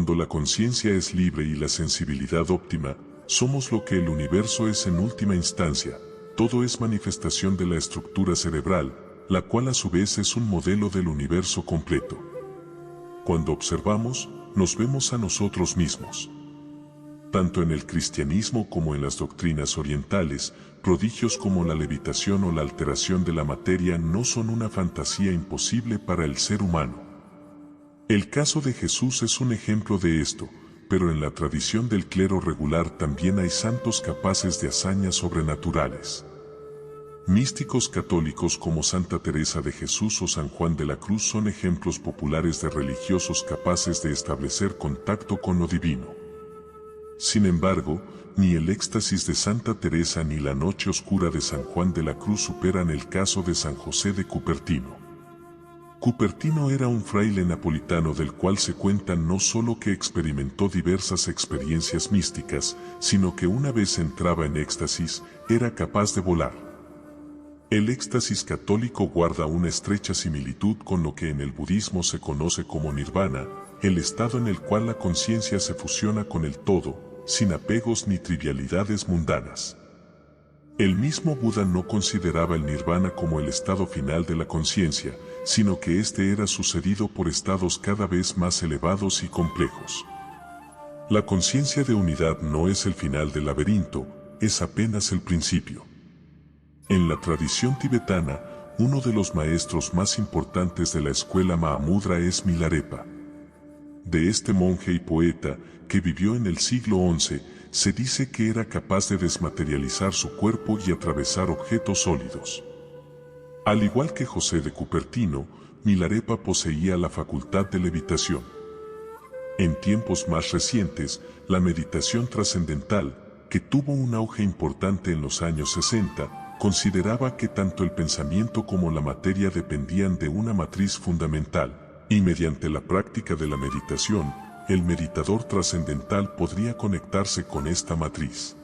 Cuando la conciencia es libre y la sensibilidad óptima, somos lo que el universo es en última instancia. Todo es manifestación de la estructura cerebral, la cual a su vez es un modelo del universo completo. Cuando observamos, nos vemos a nosotros mismos. Tanto en el cristianismo como en las doctrinas orientales, prodigios como la levitación o la alteración de la materia no son una fantasía imposible para el ser humano. El caso de Jesús es un ejemplo de esto, pero en la tradición del clero regular también hay santos capaces de hazañas sobrenaturales. Místicos católicos como Santa Teresa de Jesús o San Juan de la Cruz son ejemplos populares de religiosos capaces de establecer contacto con lo divino. Sin embargo, ni el éxtasis de Santa Teresa ni la noche oscura de San Juan de la Cruz superan el caso de San José de Cupertino. Cupertino era un fraile napolitano del cual se cuenta no solo que experimentó diversas experiencias místicas, sino que una vez entraba en éxtasis, era capaz de volar. El éxtasis católico guarda una estrecha similitud con lo que en el budismo se conoce como nirvana, el estado en el cual la conciencia se fusiona con el todo, sin apegos ni trivialidades mundanas. El mismo Buda no consideraba el nirvana como el estado final de la conciencia, sino que éste era sucedido por estados cada vez más elevados y complejos. La conciencia de unidad no es el final del laberinto, es apenas el principio. En la tradición tibetana, uno de los maestros más importantes de la escuela Mahamudra es Milarepa. De este monje y poeta, que vivió en el siglo XI, se dice que era capaz de desmaterializar su cuerpo y atravesar objetos sólidos. Al igual que José de Cupertino, Milarepa poseía la facultad de levitación. En tiempos más recientes, la meditación trascendental, que tuvo un auge importante en los años 60, consideraba que tanto el pensamiento como la materia dependían de una matriz fundamental, y mediante la práctica de la meditación, el meditador trascendental podría conectarse con esta matriz.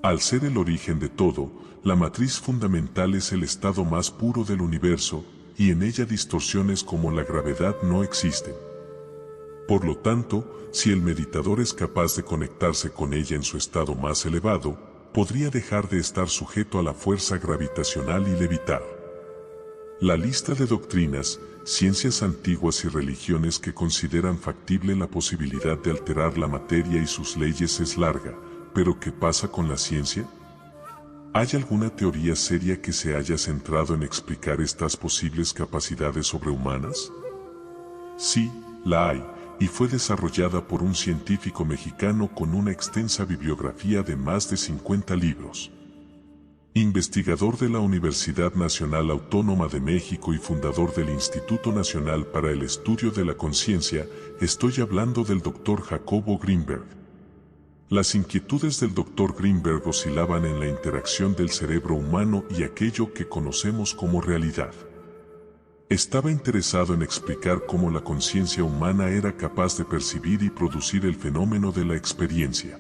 Al ser el origen de todo, la matriz fundamental es el estado más puro del universo, y en ella distorsiones como la gravedad no existen. Por lo tanto, si el meditador es capaz de conectarse con ella en su estado más elevado, podría dejar de estar sujeto a la fuerza gravitacional y levitar. La lista de doctrinas, ciencias antiguas y religiones que consideran factible la posibilidad de alterar la materia y sus leyes es larga, pero ¿qué pasa con la ciencia? ¿Hay alguna teoría seria que se haya centrado en explicar estas posibles capacidades sobrehumanas? Sí, la hay, y fue desarrollada por un científico mexicano con una extensa bibliografía de más de 50 libros. Investigador de la Universidad Nacional Autónoma de México y fundador del Instituto Nacional para el Estudio de la Conciencia, estoy hablando del Dr. Jacobo Greenberg. Las inquietudes del Dr. Greenberg oscilaban en la interacción del cerebro humano y aquello que conocemos como realidad. Estaba interesado en explicar cómo la conciencia humana era capaz de percibir y producir el fenómeno de la experiencia.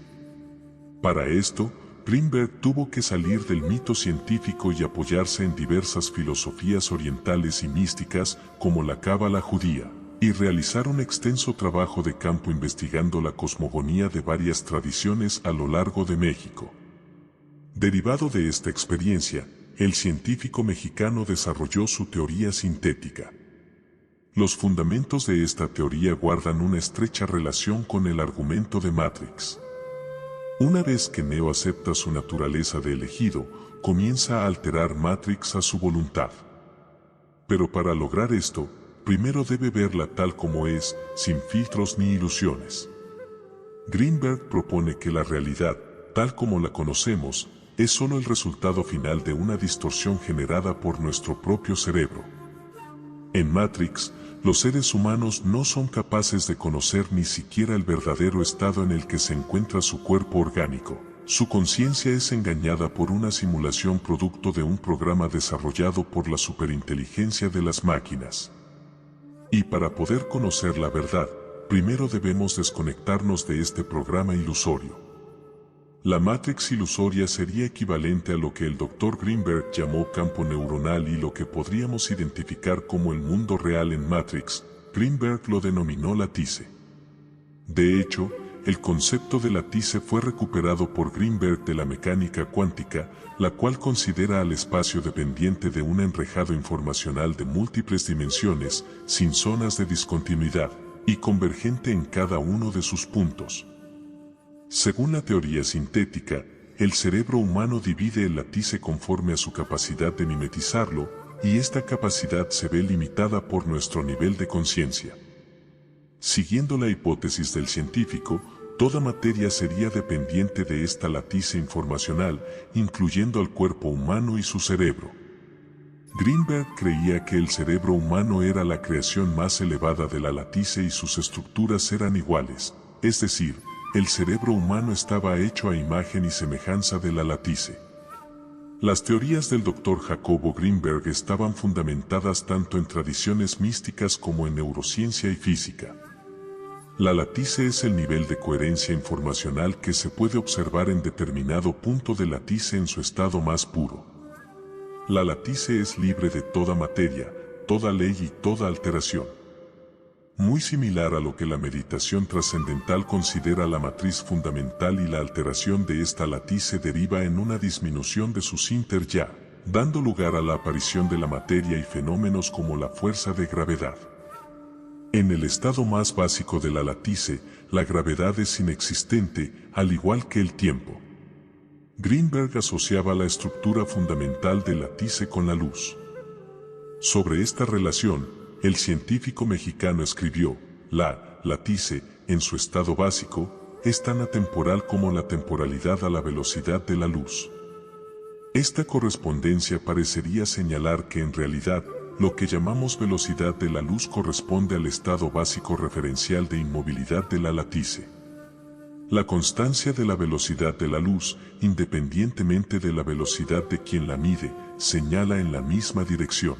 Para esto, Greenberg tuvo que salir del mito científico y apoyarse en diversas filosofías orientales y místicas como la cábala judía, y realizar un extenso trabajo de campo investigando la cosmogonía de varias tradiciones a lo largo de México. Derivado de esta experiencia, el científico mexicano desarrolló su teoría sintética. Los fundamentos de esta teoría guardan una estrecha relación con el argumento de Matrix. Una vez que Neo acepta su naturaleza de elegido, comienza a alterar Matrix a su voluntad. Pero para lograr esto, primero debe verla tal como es, sin filtros ni ilusiones. Greenberg propone que la realidad, tal como la conocemos, es solo el resultado final de una distorsión generada por nuestro propio cerebro. En Matrix, los seres humanos no son capaces de conocer ni siquiera el verdadero estado en el que se encuentra su cuerpo orgánico. Su conciencia es engañada por una simulación producto de un programa desarrollado por la superinteligencia de las máquinas. Y para poder conocer la verdad, primero debemos desconectarnos de este programa ilusorio. La Matrix ilusoria sería equivalente a lo que el Dr. Greenberg llamó campo neuronal y lo que podríamos identificar como el mundo real en Matrix, Greenberg lo denominó látice. De hecho, el concepto de lattice fue recuperado por Greenberg de la mecánica cuántica, la cual considera al espacio dependiente de un enrejado informacional de múltiples dimensiones, sin zonas de discontinuidad, y convergente en cada uno de sus puntos. Según la teoría sintética, el cerebro humano divide el lattice conforme a su capacidad de mimetizarlo, y esta capacidad se ve limitada por nuestro nivel de conciencia. Siguiendo la hipótesis del científico, toda materia sería dependiente de esta lattice informacional, incluyendo al cuerpo humano y su cerebro. Greenberg creía que el cerebro humano era la creación más elevada de la lattice y sus estructuras eran iguales, es decir, el cerebro humano estaba hecho a imagen y semejanza de la lattice. Las teorías del Dr. Jacobo Greenberg estaban fundamentadas tanto en tradiciones místicas como en neurociencia y física. La lattice es el nivel de coherencia informacional que se puede observar en determinado punto de lattice en su estado más puro. La lattice es libre de toda materia, toda ley y toda alteración. Muy similar a lo que la meditación trascendental considera la matriz fundamental y la alteración de esta lattice deriva en una disminución de su inter ya, dando lugar a la aparición de la materia y fenómenos como la fuerza de gravedad. En el estado más básico de la lattice, la gravedad es inexistente, al igual que el tiempo. Greenberg asociaba la estructura fundamental del lattice con la luz. Sobre esta relación, el científico mexicano escribió, la lattice, en su estado básico, es tan atemporal como la temporalidad a la velocidad de la luz. Esta correspondencia parecería señalar que en realidad, lo que llamamos velocidad de la luz corresponde al estado básico referencial de inmovilidad de la lattice. La constancia de la velocidad de la luz, independientemente de la velocidad de quien la mide, señala en la misma dirección.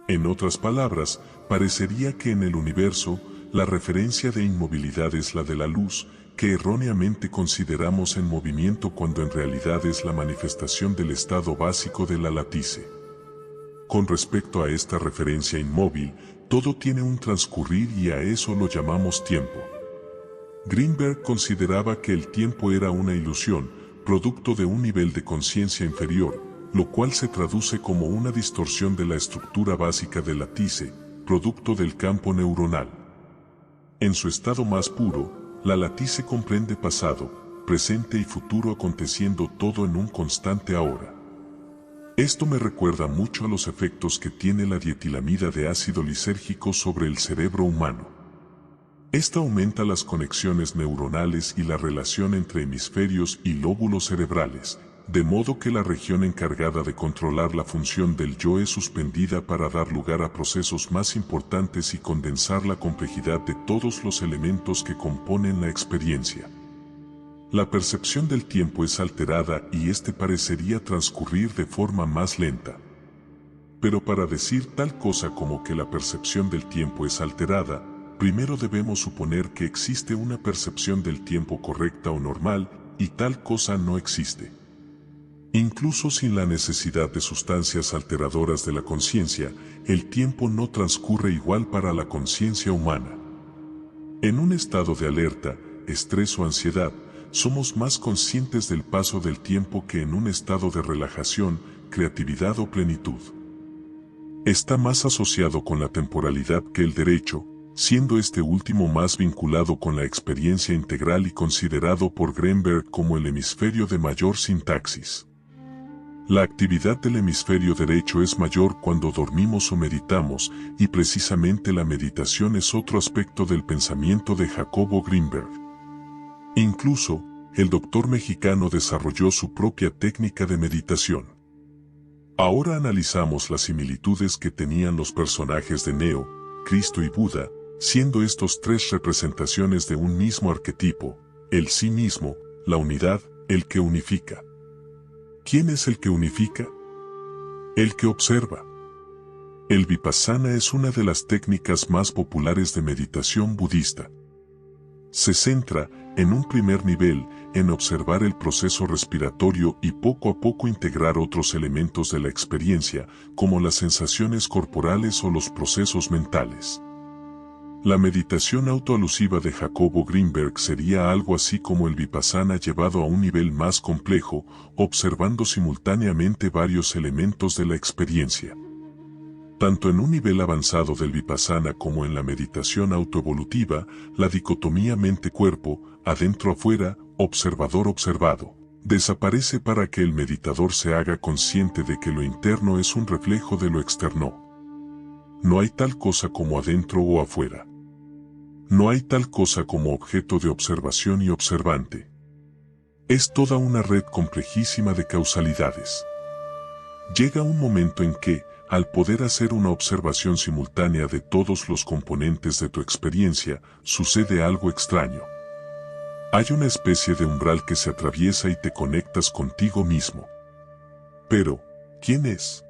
En otras palabras, parecería que en el universo, la referencia de inmovilidad es la de la luz, que erróneamente consideramos en movimiento cuando en realidad es la manifestación del estado básico de la lattice. Con respecto a esta referencia inmóvil, todo tiene un transcurrir y a eso lo llamamos tiempo. Greenberg consideraba que el tiempo era una ilusión, producto de un nivel de conciencia inferior, lo cual se traduce como una distorsión de la estructura básica del lattice, producto del campo neuronal. En su estado más puro, la lattice comprende pasado, presente y futuro aconteciendo todo en un constante ahora. Esto me recuerda mucho a los efectos que tiene la dietilamida de ácido lisérgico sobre el cerebro humano. Esta aumenta las conexiones neuronales y la relación entre hemisferios y lóbulos cerebrales, de modo que la región encargada de controlar la función del yo es suspendida para dar lugar a procesos más importantes y condensar la complejidad de todos los elementos que componen la experiencia. La percepción del tiempo es alterada y este parecería transcurrir de forma más lenta. Pero para decir tal cosa como que la percepción del tiempo es alterada, primero debemos suponer que existe una percepción del tiempo correcta o normal, y tal cosa no existe. Incluso sin la necesidad de sustancias alteradoras de la conciencia, el tiempo no transcurre igual para la conciencia humana. En un estado de alerta, estrés o ansiedad, somos más conscientes del paso del tiempo que en un estado de relajación, creatividad o plenitud. Está más asociado con la temporalidad que el derecho, siendo este último más vinculado con la experiencia integral y considerado por Greenberg como el hemisferio de mayor sintaxis. La actividad del hemisferio derecho es mayor cuando dormimos o meditamos, y precisamente la meditación es otro aspecto del pensamiento de Jacobo Greenberg. Incluso, el doctor mexicano desarrolló su propia técnica de meditación. Ahora analizamos las similitudes que tenían los personajes de Neo, Cristo y Buda, siendo estos tres representaciones de un mismo arquetipo, el sí mismo, la unidad, el que unifica. ¿Quién es el que unifica? El que observa. El vipassana es una de las técnicas más populares de meditación budista. Se centra, en un primer nivel, en observar el proceso respiratorio y poco a poco integrar otros elementos de la experiencia, como las sensaciones corporales o los procesos mentales. La meditación autoalusiva de Jacobo Greenberg sería algo así como el vipassana llevado a un nivel más complejo, observando simultáneamente varios elementos de la experiencia. Tanto en un nivel avanzado del vipassana como en la meditación autoevolutiva, la dicotomía mente-cuerpo, adentro-afuera, observador-observado, desaparece para que el meditador se haga consciente de que lo interno es un reflejo de lo externo. No hay tal cosa como adentro o afuera. No hay tal cosa como objeto de observación y observante. Es toda una red complejísima de causalidades. Llega un momento en que, al poder hacer una observación simultánea de todos los componentes de tu experiencia, sucede algo extraño. Hay una especie de umbral que se atraviesa y te conectas contigo mismo. Pero, ¿quién es?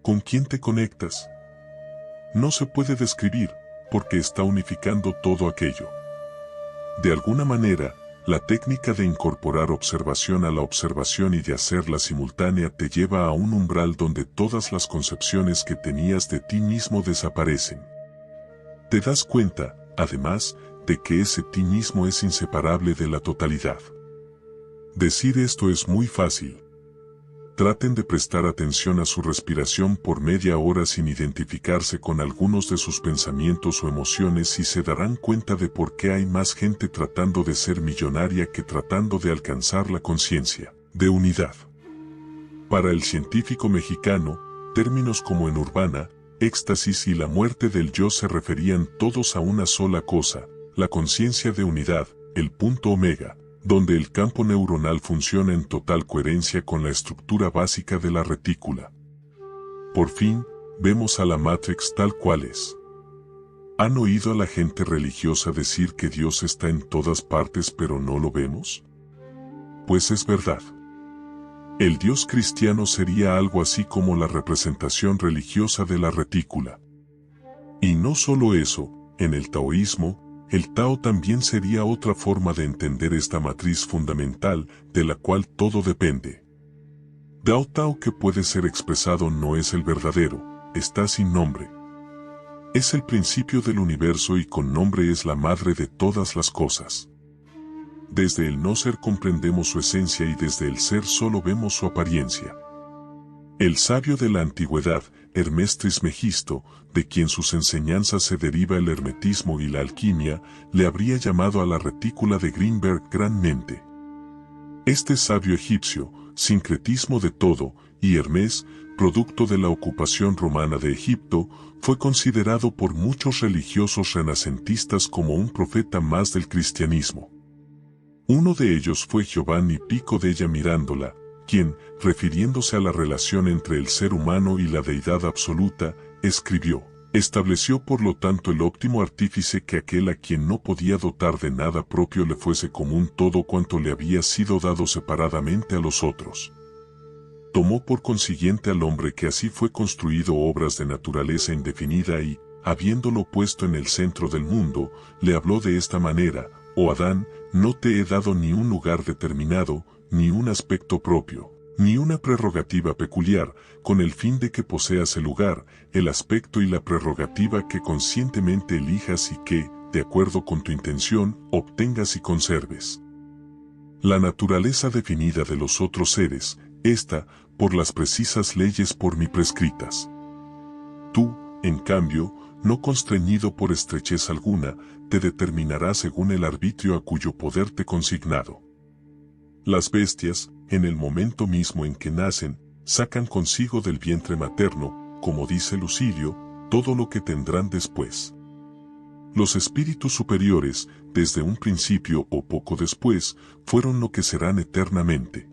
¿Con quién te conectas? No se puede describir, porque está unificando todo aquello. De alguna manera, la técnica de incorporar observación a la observación y de hacerla simultánea te lleva a un umbral donde todas las concepciones que tenías de ti mismo desaparecen. Te das cuenta, además, de que ese ti mismo es inseparable de la totalidad. Decir esto es muy fácil. Traten de prestar atención a su respiración por media hora sin identificarse con algunos de sus pensamientos o emociones y se darán cuenta de por qué hay más gente tratando de ser millonaria que tratando de alcanzar la conciencia de unidad. Para el científico mexicano, términos como en Urbana, éxtasis y la muerte del yo se referían todos a una sola cosa, la conciencia de unidad, el punto omega, donde el campo neuronal funciona en total coherencia con la estructura básica de la retícula. Por fin, vemos a la Matrix tal cual es. ¿Han oído a la gente religiosa decir que Dios está en todas partes pero no lo vemos? Pues es verdad. El Dios cristiano sería algo así como la representación religiosa de la retícula. Y no solo eso, en el taoísmo, el Tao también sería otra forma de entender esta matriz fundamental de la cual todo depende. Dao Tao que puede ser expresado no es el verdadero, está sin nombre. Es el principio del universo y con nombre es la madre de todas las cosas. Desde el no ser comprendemos su esencia y desde el ser solo vemos su apariencia. El sabio de la antigüedad, Hermes Trismegisto, de quien sus enseñanzas se deriva el hermetismo y la alquimia, le habría llamado a la retícula de Greenberg gran mente. Este sabio egipcio, sincretismo de todo, y Hermes, producto de la ocupación romana de Egipto, fue considerado por muchos religiosos renacentistas como un profeta más del cristianismo. Uno de ellos fue Giovanni Pico della Mirandola, quien, refiriéndose a la relación entre el ser humano y la deidad absoluta, escribió: estableció por lo tanto el óptimo artífice que aquel a quien no podía dotar de nada propio le fuese común todo cuanto le había sido dado separadamente a los otros. Tomó por consiguiente al hombre que así fue construido obras de naturaleza indefinida y, habiéndolo puesto en el centro del mundo, le habló de esta manera: oh Adán, no te he dado ni un lugar determinado, ni un aspecto propio, ni una prerrogativa peculiar, con el fin de que poseas el lugar, el aspecto y la prerrogativa que conscientemente elijas y que, de acuerdo con tu intención, obtengas y conserves. La naturaleza definida de los otros seres, esta, por las precisas leyes por mí prescritas. Tú, en cambio, no constreñido por estrechez alguna, te determinarás según el arbitrio a cuyo poder te consignado. Las bestias, en el momento mismo en que nacen, sacan consigo del vientre materno, como dice Lucilio, todo lo que tendrán después. Los espíritus superiores, desde un principio o poco después, fueron lo que serán eternamente.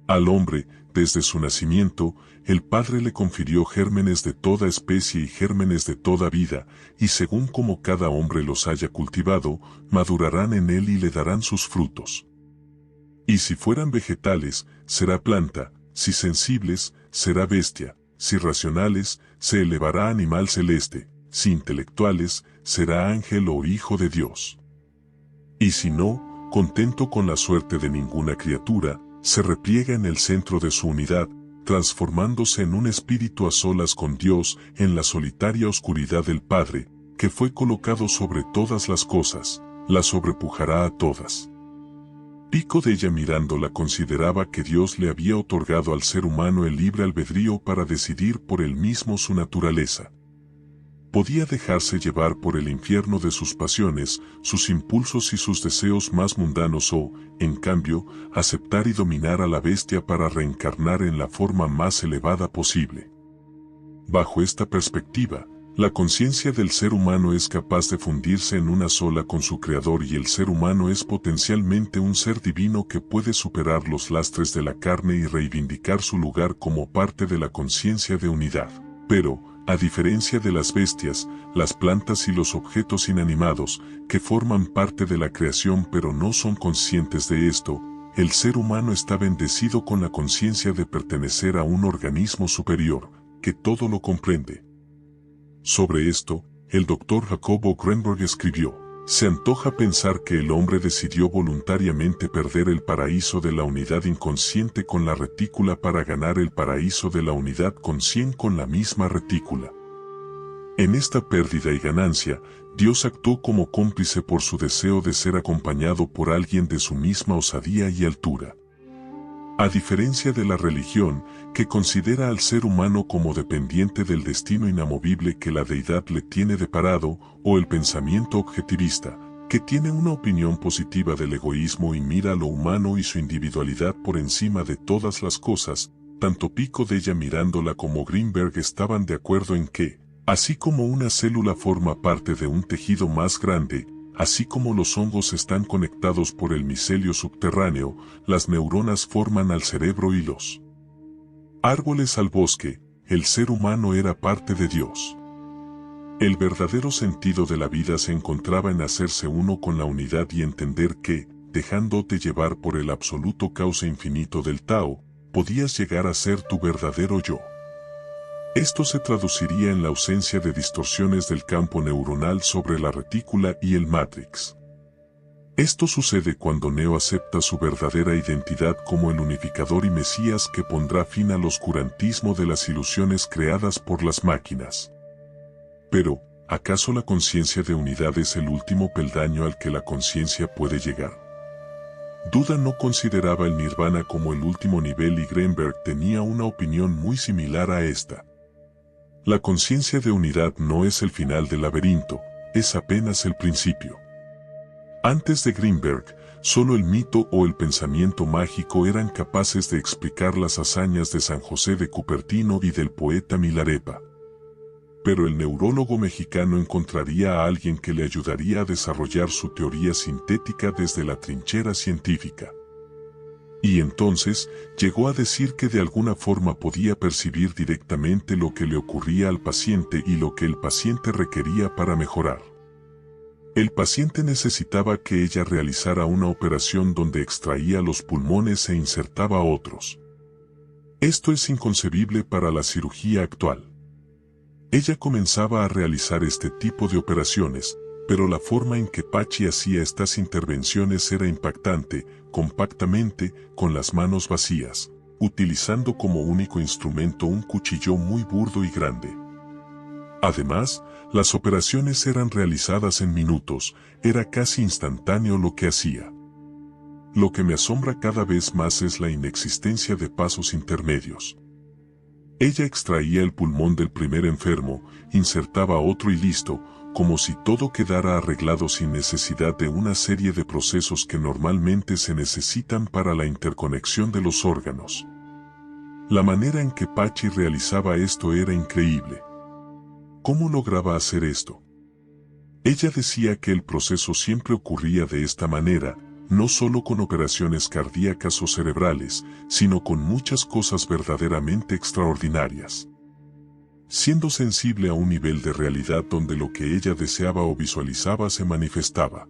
Al hombre, desde su nacimiento, el Padre le confirió gérmenes de toda especie y gérmenes de toda vida, y según como cada hombre los haya cultivado, madurarán en él y le darán sus frutos. Y si fueran vegetales, será planta; si sensibles, será bestia; si racionales, se elevará animal celeste; si intelectuales, será ángel o hijo de Dios. Y si no, contento con la suerte de ninguna criatura, se repliega en el centro de su unidad, transformándose en un espíritu a solas con Dios en la solitaria oscuridad del Padre, que fue colocado sobre todas las cosas, la sobrepujará a todas. Pico de ella mirándola consideraba que Dios le había otorgado al ser humano el libre albedrío para decidir por él mismo su naturaleza. Podía dejarse llevar por el infierno de sus pasiones, sus impulsos y sus deseos más mundanos o, en cambio, aceptar y dominar a la bestia para reencarnar en la forma más elevada posible. Bajo esta perspectiva, la conciencia del ser humano es capaz de fundirse en una sola con su Creador y el ser humano es potencialmente un ser divino que puede superar los lastres de la carne y reivindicar su lugar como parte de la conciencia de unidad. Pero, a diferencia de las bestias, las plantas y los objetos inanimados, que forman parte de la creación pero no son conscientes de esto, el ser humano está bendecido con la conciencia de pertenecer a un organismo superior, que todo lo comprende. Sobre esto, el Dr. Jacobo Greenberg escribió: se antoja pensar que el hombre decidió voluntariamente perder el paraíso de la unidad inconsciente con la retícula para ganar el paraíso de la unidad consciente con la misma retícula. En esta pérdida y ganancia, Dios actuó como cómplice por su deseo de ser acompañado por alguien de su misma osadía y altura. A diferencia de la religión, que considera al ser humano como dependiente del destino inamovible que la deidad le tiene deparado, o el pensamiento objetivista, que tiene una opinión positiva del egoísmo y mira lo humano y su individualidad por encima de todas las cosas, tanto Pico de ella mirándola como Greenberg estaban de acuerdo en que, así como una célula forma parte de un tejido más grande, así como los hongos están conectados por el micelio subterráneo, las neuronas forman al cerebro y los árboles al bosque, el ser humano era parte de Dios. El verdadero sentido de la vida se encontraba en hacerse uno con la unidad y entender que, dejándote llevar por el absoluto cauce infinito del Tao, podías llegar a ser tu verdadero yo. Esto se traduciría en la ausencia de distorsiones del campo neuronal sobre la retícula y el Matrix. Esto sucede cuando Neo acepta su verdadera identidad como el unificador y Mesías que pondrá fin al oscurantismo de las ilusiones creadas por las máquinas. Pero, ¿acaso la conciencia de unidad es el último peldaño al que la conciencia puede llegar? Duda no consideraba el nirvana como el último nivel y Greenberg tenía una opinión muy similar a esta. La conciencia de unidad no es el final del laberinto, es apenas el principio. Antes de Greenberg, solo el mito o el pensamiento mágico eran capaces de explicar las hazañas de San José de Cupertino y del poeta Milarepa. Pero el neurólogo mexicano encontraría a alguien que le ayudaría a desarrollar su teoría sintética desde la trinchera científica. Y entonces, llegó a decir que de alguna forma podía percibir directamente lo que le ocurría al paciente y lo que el paciente requería para mejorar. El paciente necesitaba que ella realizara una operación donde extraía los pulmones e insertaba otros. Esto es inconcebible para la cirugía actual. Ella comenzaba a realizar este tipo de operaciones, pero la forma en que Pachi hacía estas intervenciones era impactante, compactamente, con las manos vacías, utilizando como único instrumento un cuchillo muy burdo y grande. Además, las operaciones eran realizadas en minutos, era casi instantáneo lo que hacía. Lo que me asombra cada vez más es la inexistencia de pasos intermedios. Ella extraía el pulmón del primer enfermo, insertaba otro y listo, como si todo quedara arreglado sin necesidad de una serie de procesos que normalmente se necesitan para la interconexión de los órganos. La manera en que Pachi realizaba esto era increíble. ¿Cómo lograba hacer esto? Ella decía que el proceso siempre ocurría de esta manera, no solo con operaciones cardíacas o cerebrales, sino con muchas cosas verdaderamente extraordinarias. Siendo sensible a un nivel de realidad donde lo que ella deseaba o visualizaba se manifestaba.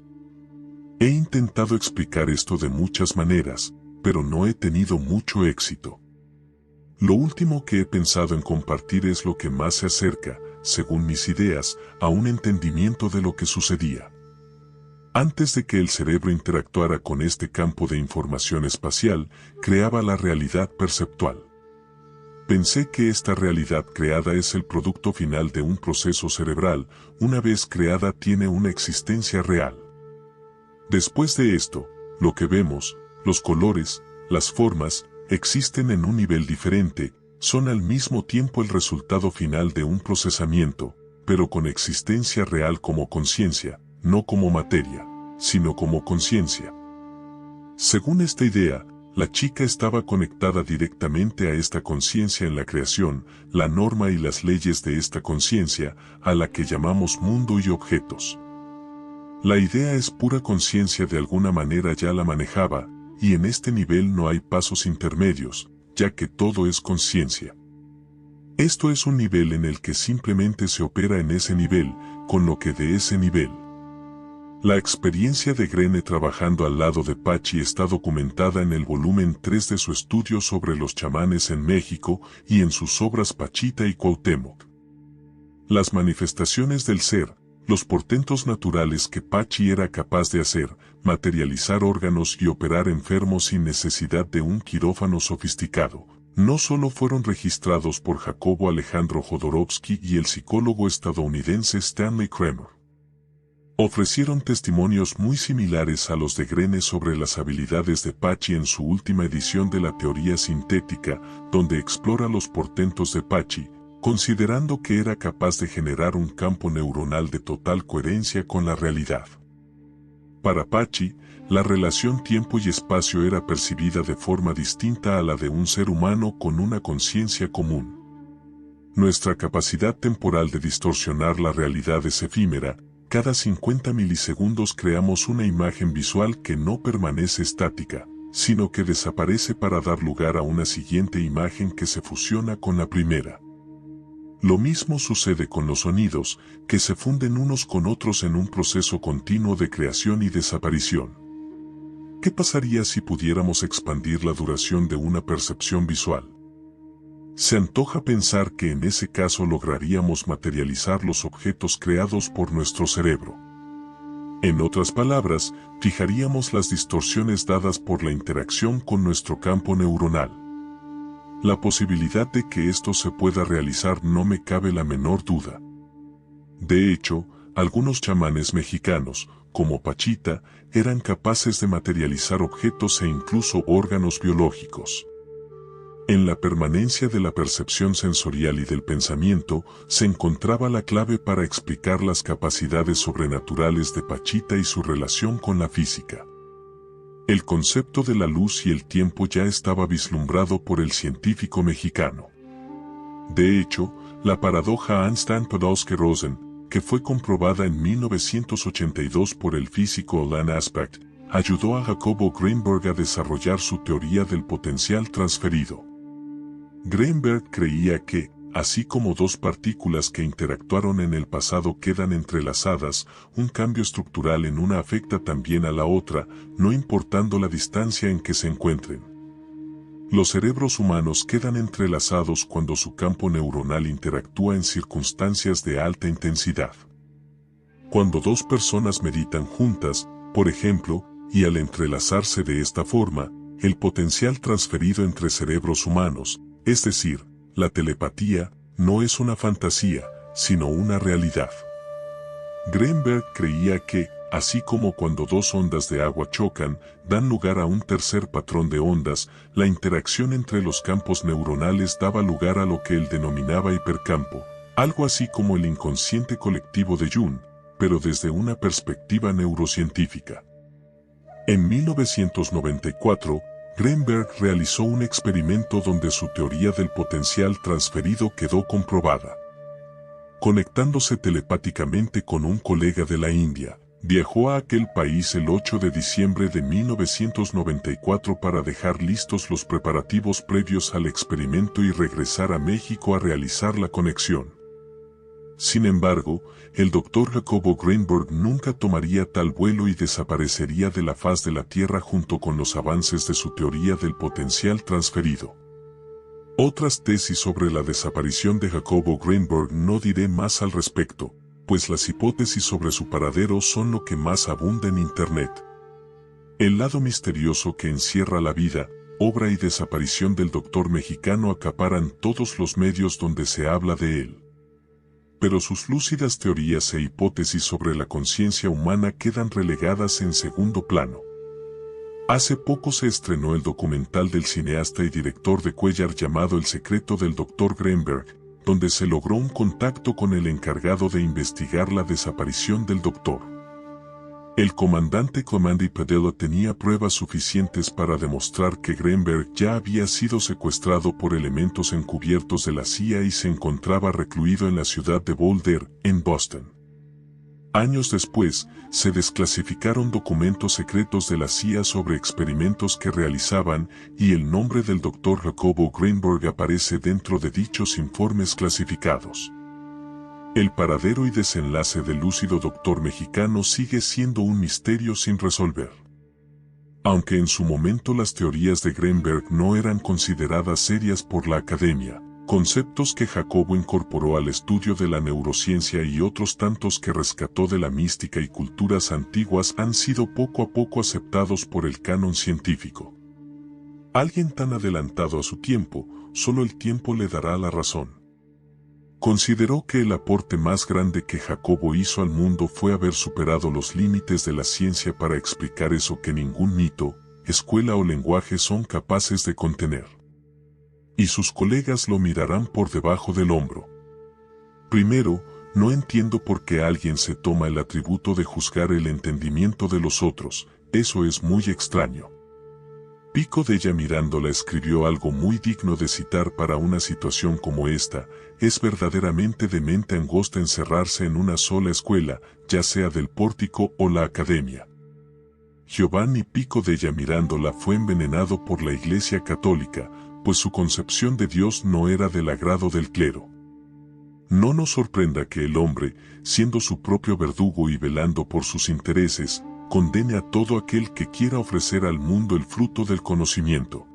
He intentado explicar esto de muchas maneras, pero no he tenido mucho éxito. Lo último que he pensado en compartir es lo que más se acerca, según mis ideas, a un entendimiento de lo que sucedía. Antes de que el cerebro interactuara con este campo de información espacial, creaba la realidad perceptual. Pensé que esta realidad creada es el producto final de un proceso cerebral, una vez creada tiene una existencia real. Después de esto, lo que vemos, los colores, las formas, existen en un nivel diferente, son al mismo tiempo el resultado final de un procesamiento, pero con existencia real como conciencia, no como materia, sino como conciencia. Según esta idea, la chica estaba conectada directamente a esta conciencia en la creación, la norma y las leyes de esta conciencia, a la que llamamos mundo y objetos. La idea es pura conciencia, de alguna manera ya la manejaba, y en este nivel no hay pasos intermedios, ya que todo es conciencia. Esto es un nivel en el que simplemente se opera en ese nivel, con lo que de ese nivel. La experiencia de Greene trabajando al lado de Pachi está documentada en el volumen 3 de su estudio sobre los chamanes en México y en sus obras Pachita y Cuauhtémoc. Las manifestaciones del ser, los portentos naturales que Pachi era capaz de hacer, materializar órganos y operar enfermos sin necesidad de un quirófano sofisticado, no solo fueron registrados por Jacobo Alejandro Jodorowsky y el psicólogo estadounidense Stanley Kramer. Ofrecieron testimonios muy similares a los de Greene sobre las habilidades de Pachi en su última edición de la teoría sintética, donde explora los portentos de Pachi, considerando que era capaz de generar un campo neuronal de total coherencia con la realidad. Para Pachi, la relación tiempo y espacio era percibida de forma distinta a la de un ser humano con una conciencia común. Nuestra capacidad temporal de distorsionar la realidad es efímera. Cada 50 milisegundos creamos una imagen visual que no permanece estática, sino que desaparece para dar lugar a una siguiente imagen que se fusiona con la primera. Lo mismo sucede con los sonidos, que se funden unos con otros en un proceso continuo de creación y desaparición. ¿Qué pasaría si pudiéramos expandir la duración de una percepción visual? Se antoja pensar que en ese caso lograríamos materializar los objetos creados por nuestro cerebro. En otras palabras, fijaríamos las distorsiones dadas por la interacción con nuestro campo neuronal. La posibilidad de que esto se pueda realizar no me cabe la menor duda. De hecho, algunos chamanes mexicanos, como Pachita, eran capaces de materializar objetos e incluso órganos biológicos. En la permanencia de la percepción sensorial y del pensamiento se encontraba la clave para explicar las capacidades sobrenaturales de Pachita y su relación con la física. El concepto de la luz y el tiempo ya estaba vislumbrado por el científico mexicano. De hecho, la paradoja Einstein-Podolsky-Rosen, que fue comprobada en 1982 por el físico Alan Aspect, ayudó a Jacobo Greenberg a desarrollar su teoría del potencial transferido. Greenberg creía que, así como dos partículas que interactuaron en el pasado quedan entrelazadas, un cambio estructural en una afecta también a la otra, no importando la distancia en que se encuentren. Los cerebros humanos quedan entrelazados cuando su campo neuronal interactúa en circunstancias de alta intensidad. Cuando dos personas meditan juntas, por ejemplo, y al entrelazarse de esta forma, el potencial transferido entre cerebros humanos, es decir, la telepatía, no es una fantasía, sino una realidad. Greenberg creía que, así como cuando dos ondas de agua chocan, dan lugar a un tercer patrón de ondas, la interacción entre los campos neuronales daba lugar a lo que él denominaba hipercampo, algo así como el inconsciente colectivo de Jung, pero desde una perspectiva neurocientífica. En 1994, Greenberg realizó un experimento donde su teoría del potencial transferido quedó comprobada. Conectándose telepáticamente con un colega de la India, viajó a aquel país el 8 de diciembre de 1994 para dejar listos los preparativos previos al experimento y regresar a México a realizar la conexión. Sin embargo, el Dr. Jacobo Greenberg nunca tomaría tal vuelo y desaparecería de la faz de la Tierra junto con los avances de su teoría del potencial transferido. Otras tesis sobre la desaparición de Jacobo Greenberg no diré más al respecto, pues las hipótesis sobre su paradero son lo que más abunda en Internet. El lado misterioso que encierra la vida, obra y desaparición del doctor mexicano acaparan todos los medios donde se habla de él. Pero sus lúcidas teorías e hipótesis sobre la conciencia humana quedan relegadas en segundo plano. Hace poco se estrenó el documental del cineasta y director de Cuellar llamado El secreto del Dr. Greenberg, donde se logró un contacto con el encargado de investigar la desaparición del doctor. El comandante Comandi Padilla tenía pruebas suficientes para demostrar que Greenberg ya había sido secuestrado por elementos encubiertos de la CIA y se encontraba recluido en la ciudad de Boulder, en Boston. Años después, se desclasificaron documentos secretos de la CIA sobre experimentos que realizaban y el nombre del Dr. Jacobo Greenberg aparece dentro de dichos informes clasificados. El paradero y desenlace del lúcido doctor mexicano sigue siendo un misterio sin resolver. Aunque en su momento las teorías de Greenberg no eran consideradas serias por la academia, conceptos que Jacobo incorporó al estudio de la neurociencia y otros tantos que rescató de la mística y culturas antiguas han sido poco a poco aceptados por el canon científico. Alguien tan adelantado a su tiempo, solo el tiempo le dará la razón. Consideró que el aporte más grande que Jacobo hizo al mundo fue haber superado los límites de la ciencia para explicar eso que ningún mito, escuela o lenguaje son capaces de contener. Y sus colegas lo mirarán por debajo del hombro. Primero, no entiendo por qué alguien se toma el atributo de juzgar el entendimiento de los otros, eso es muy extraño. Pico Della Mirandola escribió algo muy digno de citar para una situación como esta: es verdaderamente de mente angosta encerrarse en una sola escuela, ya sea del pórtico o la academia. Giovanni Pico Della Mirandola fue envenenado por la Iglesia Católica, pues su concepción de Dios no era del agrado del clero. No nos sorprenda que el hombre, siendo su propio verdugo y velando por sus intereses, condene a todo aquel que quiera ofrecer al mundo el fruto del conocimiento.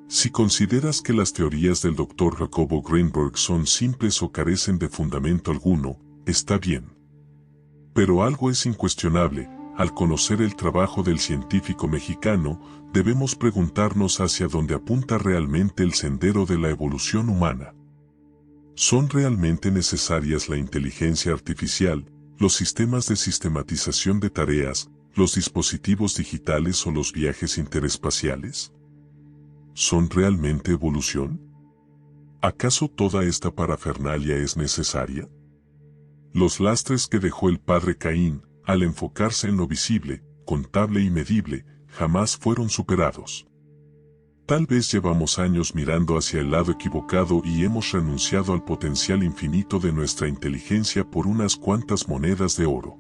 Si consideras que las teorías del Dr. Jacobo Greenberg son simples o carecen de fundamento alguno, está bien. Pero algo es incuestionable: al conocer el trabajo del científico mexicano, debemos preguntarnos hacia dónde apunta realmente el sendero de la evolución humana. ¿Son realmente necesarias la inteligencia artificial, los sistemas de sistematización de tareas, los dispositivos digitales o los viajes interespaciales? ¿Son realmente evolución? ¿Acaso toda esta parafernalia es necesaria? Los lastres que dejó el padre Caín, al enfocarse en lo visible, contable y medible, jamás fueron superados. Tal vez llevamos años mirando hacia el lado equivocado y hemos renunciado al potencial infinito de nuestra inteligencia por unas cuantas monedas de oro.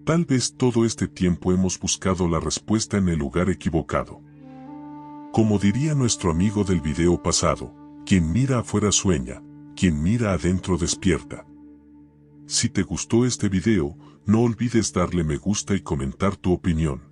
Tal vez todo este tiempo hemos buscado la respuesta en el lugar equivocado. Como diría nuestro amigo del video pasado, quien mira afuera sueña, quien mira adentro despierta. Si te gustó este video, no olvides darle me gusta y comentar tu opinión.